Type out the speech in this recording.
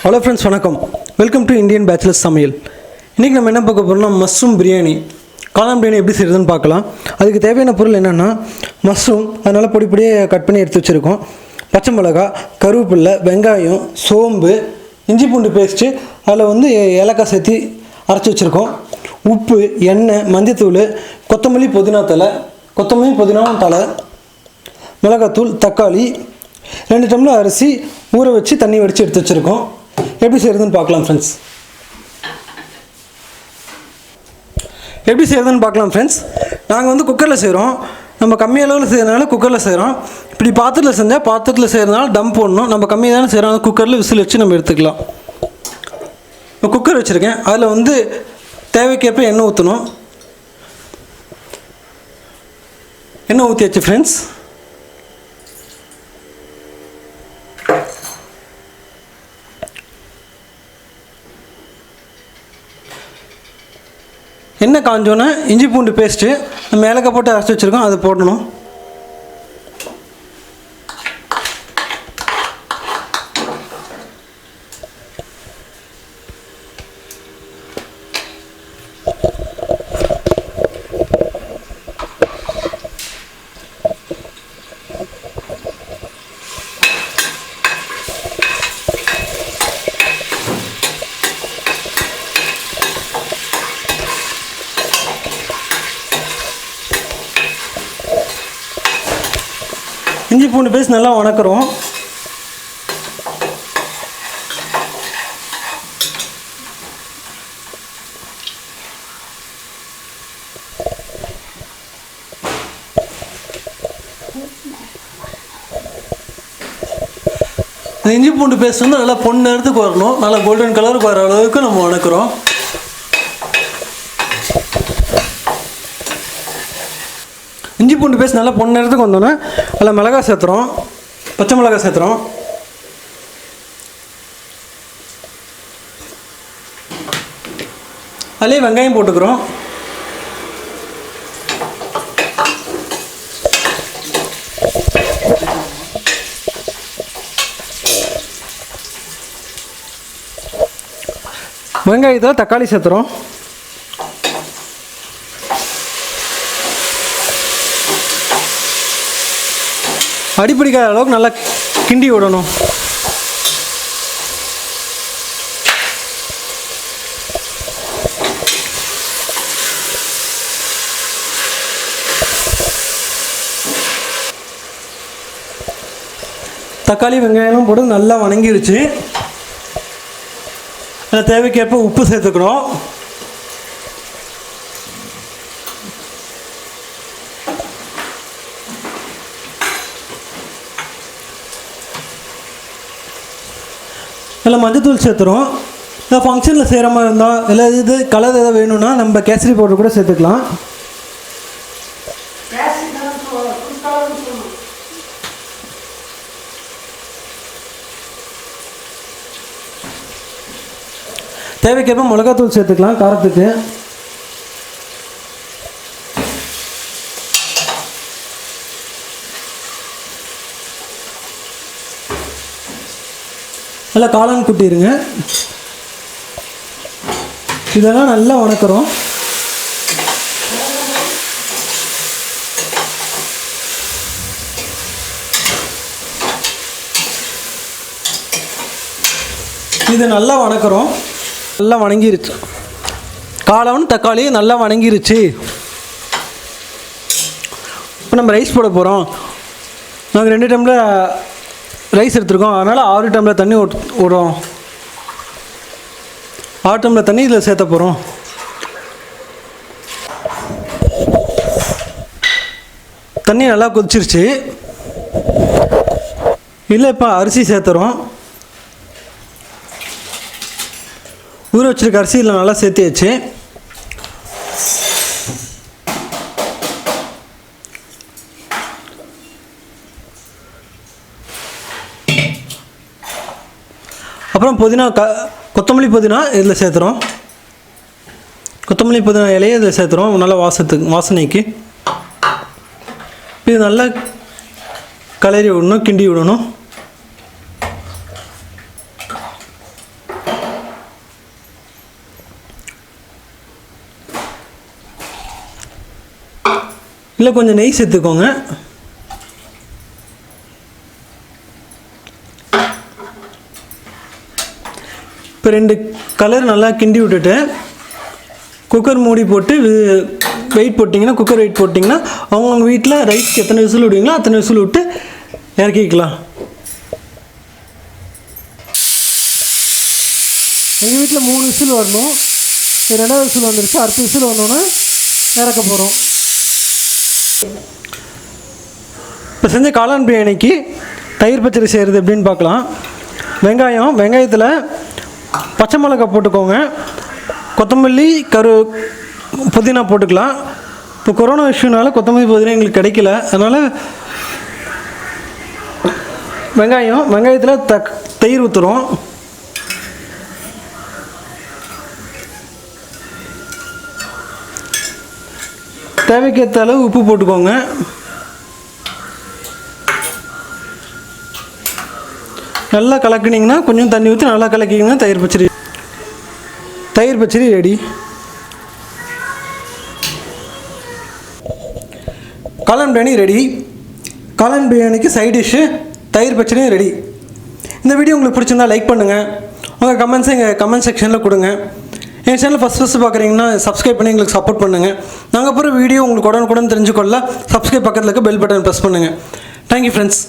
Hello friends, வணக்கம். Welcome to Indian Bachelors Samayal. இன்னைக்கு நம்ம என்ன பார்க்க போறோம்னா மஷ்ரூம் பிரியாணி. காளான் பிரியாணி எப்படி செய்யறதுன்னு பார்க்கலாம். அதுக்கு தேவையான பொருள் என்னன்னா மஷ்ரூம் அதனால பொடி பொடியா கட் பண்ணி எடுத்து வச்சிருக்கோம். பச்சை மிளகாய், கருவேப்பிலை, வெங்காயம், சோம்பு, இஞ்சி பூண்டு பேஸ்ட், அதில் ஏலக்காய் சேர்த்து அரைச்சி வச்சிருக்கோம். உப்பு, எண்ணெய், மஞ்சத்தூள், கொத்தமல்லி, புதினா தழை, கொத்தமல்லி புதினாவும் தழை, மிளகாத்தூள், தக்காளி, 2 டம்ளர் அரிசி ஊற வச்சு தண்ணி வடித்து எடுத்து வச்சுருக்கோம். எப்படி செய்கிறதுன்னு பார்க்கலாம் ஃப்ரெண்ட்ஸ். நாங்கள் குக்கரில் செய்கிறோம். நம்ம கம்மி அளவில் செய்கிறதுனால குக்கரில் செய்கிறோம். இப்படி பாத்திரத்தில் செஞ்சால் பாத்திரத்தில் செய்கிறதுனால தம் போடணும். நம்ம கம்மியாக தானே செய்கிறோம், குக்கரில் விசில் வச்சு நம்ம எடுத்துக்கலாம். இப்போ குக்கர் வச்சுருக்கேன். அதில் தேவைக்கேற்ப எண்ணெய் ஊற்றணும். எண்ணெய் ஊற்றியாச்சு ஃப்ரெண்ட்ஸ். எண்ணெய் காஞ்சோன்னே இஞ்சி பூண்டு பேஸ்ட்டு நம்ம ஏலக்காய் போட்டு அரைச்சி வச்சுருக்கோம், அதை போடணும். இஞ்சி பூண்டு பேஸ்ட் நல்லா வணக்கிறோம். இஞ்சி பூண்டு பேஸ்ட் நல்லா பொன் நேரத்துக்கு வரணும். நல்லா கோல்டன் கலருக்கு வர அளவுக்கு நம்ம வணக்கிறோம். இஞ்சி பூண்டு பேஸ்ட் நல்லா பொன் நேரத்துக்கு வந்தோன்னே அதில் மிளகாய் சேர்த்துறோம், பச்சை மிளகாய் சேர்த்துறோம். அதிலே வெங்காயம் போட்டுக்கிறோம். வெங்காயத்தில் தக்காளி சேர்த்துறோம். அடிப்பிடிக்காத அளவுக்கு நல்லா கிண்டி விடணும். தக்காளி வெங்காயம் போட்டு நல்லா வணங்கிருச்சு. அதில் தேவைக்கேற்ப உப்பு சேர்த்துக்கிறோம். இல்லை மஞ்சத்தூள் சேர்த்துறோம். இல்லை ஃபங்க்ஷனில் செய்கிற மாதிரி இருந்தால் இல்லை இது கலர் எதாவது வேணும்னா நம்ம கேசரி பவுடர் கூட சேர்த்துக்கலாம். தேவைக்கேற்ப மிளகாத்தூள் சேர்த்துக்கலாம் காரத்துக்கு. நல்லா காளான் குட்டிடுங்க. இதெல்லாம் நல்லா வணக்கிறோம். இது நல்லா வணக்கிறோம். நல்லா வணங்கிருச்சு. காளான் தக்காளி நல்லா வணங்கிருச்சு. இப்போ நம்ம ரைஸ் போட போகிறோம். நாங்கள் 2 டம்ளர் ரைஸ் எடுத்துருக்கோம். அதனால் 6 டம்ளர் தண்ணி விடுறோம். 6 டம்ளர் தண்ணி இதில் சேர்த்த போகிறோம். தண்ணி நல்லா கொதிச்சிருச்சு. இல்லை இப்போ அரிசி சேர்த்துறோம். ஊற வச்சுருக்க அரிசி இதில் நல்லா சேர்த்தியாச்சு. அப்புறம் கொத்தமல்லி புதினா இதில் சேர்த்துறோம். கொத்தமல்லி புதினா இலையை இதில் சேர்த்துறோம் நல்லா வாசனைக்கு. இது நல்லா கிளறி விடணும், கிண்டி விடணும். இல்லை கொஞ்சம் நெய் சேர்த்துக்கோங்க. இப்போ 2 கலர் நல்லா கிண்டி விட்டுட்டு குக்கர் மூடி போட்டு வெயிட் போட்டிங்கன்னா, குக்கர் வெயிட் போட்டிங்கன்னா அவங்கவுங்க வீட்டில் ரைஸ்க்கு எத்தனை விசில் விடுவீங்களோ அத்தனை விசில் விட்டு இறக்கிக்கலாம். எங்கள் வீட்டில் 3 விசில் வரணும். 2வது விசில் வந்துருச்சு. அடுத்த விசில் வந்தோன்னே இறக்க போகிறோம். இப்போ செஞ்ச காளான் பிரியாணிக்கு தயிர் பச்சடி செய்கிறது எப்படின்னு பார்க்கலாம். வெங்காயத்தில் பச்சை மிளகாய் போட்டுக்கோங்க. கொத்தமல்லி புதினா போட்டுக்கலாம். இப்போ கொரோனா இஷ்யூனால கொத்தமல்லி புதினா எங்களுக்கு கிடைக்கல. அதனால் வெங்காயத்தில் தயிர் ஊற்றுறோம். தேவைக்கேற்ற அளவு உப்பு போட்டுக்கோங்க. நல்லா கலக்கினீங்கன்னா கொஞ்சம் தண்ணி ஊற்றி நல்லா கலக்கிங்கன்னா தயிர் பச்சடி ரெடி. காளான் பிரியாணி ரெடி. காளான் பிரியாணிக்கு சைட் டிஷ்ஷு தயிர் பச்சடியும் ரெடி. இந்த வீடியோ உங்களுக்கு பிடிச்சிருந்தா லைக் பண்ணுங்கள். உங்கள் கமெண்ட்ஸை எங்கள் கமெண்ட் செக்ஷனில் கொடுங்க. எங்கள் சேனல் ஃபஸ்ட்டு பார்க்குறீங்கன்னா சப்ஸ்கிரைப் பண்ணி எங்களுக்கு சப்போர்ட் பண்ணுங்கள். நாங்கள் அப்புறம் வீடியோ உங்களுக்கு உடனுக்குடன் தெரிஞ்சுக்கொள்ள சப்ஸ்கிரைப் பக்கத்தில் இருக்க பெல் பட்டன் ப்ரெஸ் பண்ணுங்கள். Thank you friends.